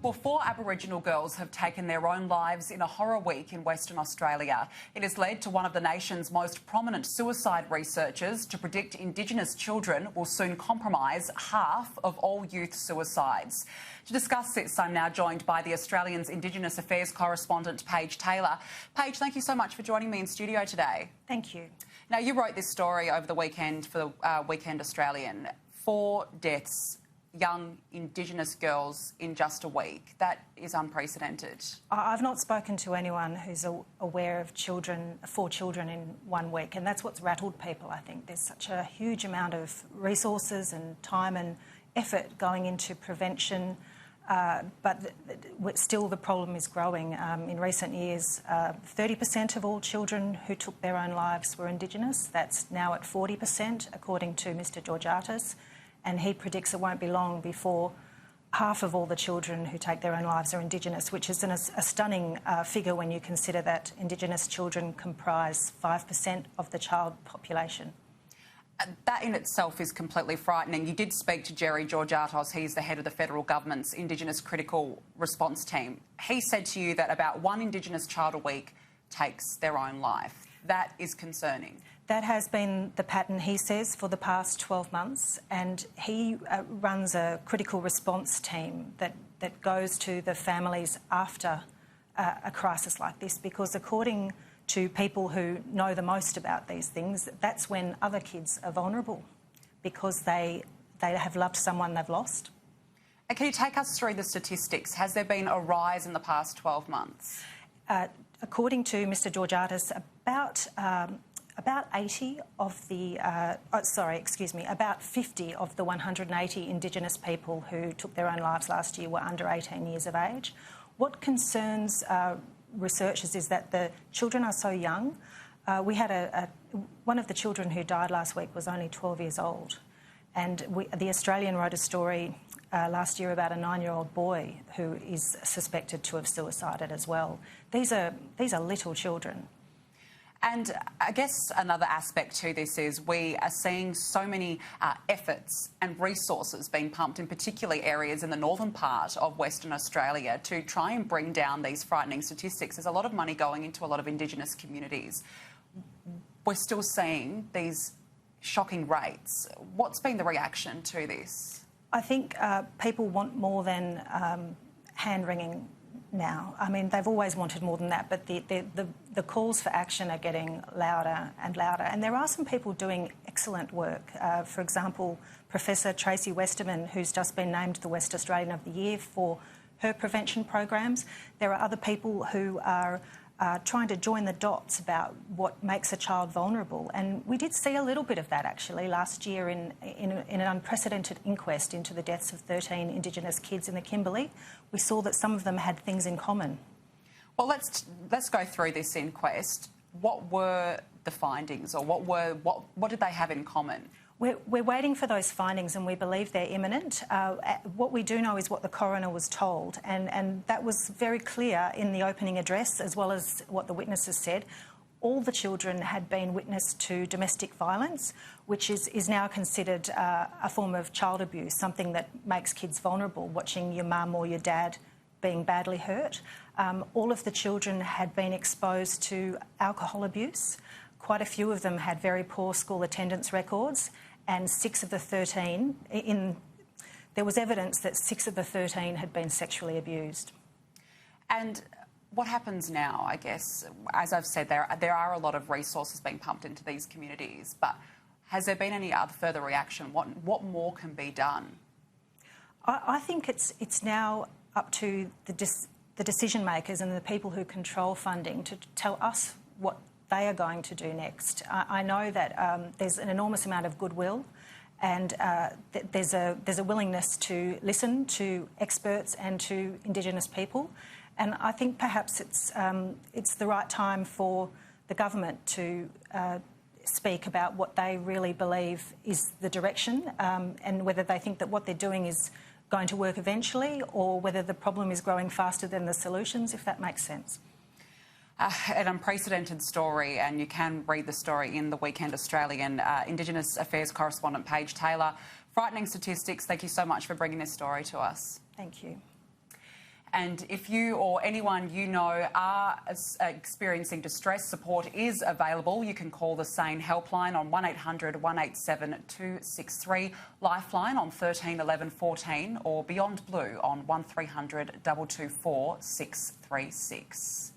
Well, 4 Aboriginal girls have taken their own lives in a horror week in Western Australia. It has led to one of the nation's most prominent suicide researchers to predict Indigenous children will soon compromise half of all youth suicides. To discuss this, I'm now joined by the Australian's Indigenous Affairs correspondent, Paige Taylor. Paige, thank you so much for joining me in studio today. Thank you. Now, you wrote this story over the weekend for the Weekend Australian. 4 deaths. Young Indigenous girls in just a week. That is unprecedented. I've not spoken to anyone who's aware of 4 children in 1 week, and that's what's rattled people, I think. There's such a huge amount of resources and time and effort going into prevention, but still the problem is growing. In recent years, 30% of all children who took their own lives were Indigenous. That's now at 40%, according to Mr Georgatos. And he predicts it won't be long before half of all the children who take their own lives are Indigenous, which is a stunning figure when you consider that Indigenous children comprise 5% of the child population. That in itself is completely frightening. You did speak to Jerry Georgatos. He's the head of the federal government's Indigenous Critical Response Team. He said to you that about 1 Indigenous child a week takes their own life. That is concerning. That has been the pattern, he says, for the past 12 months, and he runs a critical response team that goes to the families after a crisis like this, because according to people who know the most about these things, that's when other kids are vulnerable, because they have loved someone they've lost. And can you take us through the statistics? Has there been a rise in the past 12 months? According to Mr Georgatos, about 50 of the 180 Indigenous people who took their own lives last year were under 18 years of age. What concerns researchers is that the children are so young. We had one of the children who died last week was only 12 years old, and the Australian wrote a story last year about a 9-year-old boy who is suspected to have suicided as well. These are little children. And I guess another aspect to this is we are seeing so many efforts and resources being pumped in particularly areas in the northern part of Western Australia to try and bring down these frightening statistics. There's a lot of money going into a lot of Indigenous communities. We're still seeing these shocking rates. What's been the reaction to this? I think people want more than hand-wringing now. I mean, they've always wanted more than that, but the calls for action are getting louder and louder. And there are some people doing excellent work. For example, Professor Tracy Westerman, who's just been named the West Australian of the Year for her prevention programs. There are other people who are trying to join the dots about what makes a child vulnerable. And we did see a little bit of that, actually, last year in an unprecedented inquest into the deaths of 13 Indigenous kids in the Kimberley. We saw that some of them had things in common. Well, let's go through this inquest. What were the findings, or what did they have in common? We're waiting for those findings, and we believe they're imminent. What we do know is what the coroner was told, and that was very clear in the opening address, as well as what the witnesses said. All the children had been witness to domestic violence, which is now considered a form of child abuse, something that makes kids vulnerable, watching your mum or your dad being badly hurt. All of the children had been exposed to alcohol abuse. Quite a few of them had very poor school attendance records, and 6 of the 13, there was evidence that 6 of the 13 had been sexually abused. And what happens now, I guess, as I've said, there are a lot of resources being pumped into these communities, but has there been any other further reaction? What more can be done? I think it's now up to the decision makers and the people who control funding to tell us what they are going to do next. I know that there's an enormous amount of goodwill, and there's a willingness to listen to experts and to Indigenous people, and I think perhaps it's the right time for the government to speak about what they really believe is the direction, and whether they think that what they're doing is going to work eventually, or whether the problem is growing faster than the solutions, if that makes sense. An unprecedented story, and you can read the story in the Weekend Australian. Indigenous Affairs correspondent Paige Taylor. Frightening statistics. Thank you so much for bringing this story to us. Thank you. And if you or anyone you know are experiencing distress, support is available. You can call the SANE helpline on 1800 187 263, Lifeline on 13 11 14, or Beyond Blue on 1300 224 636.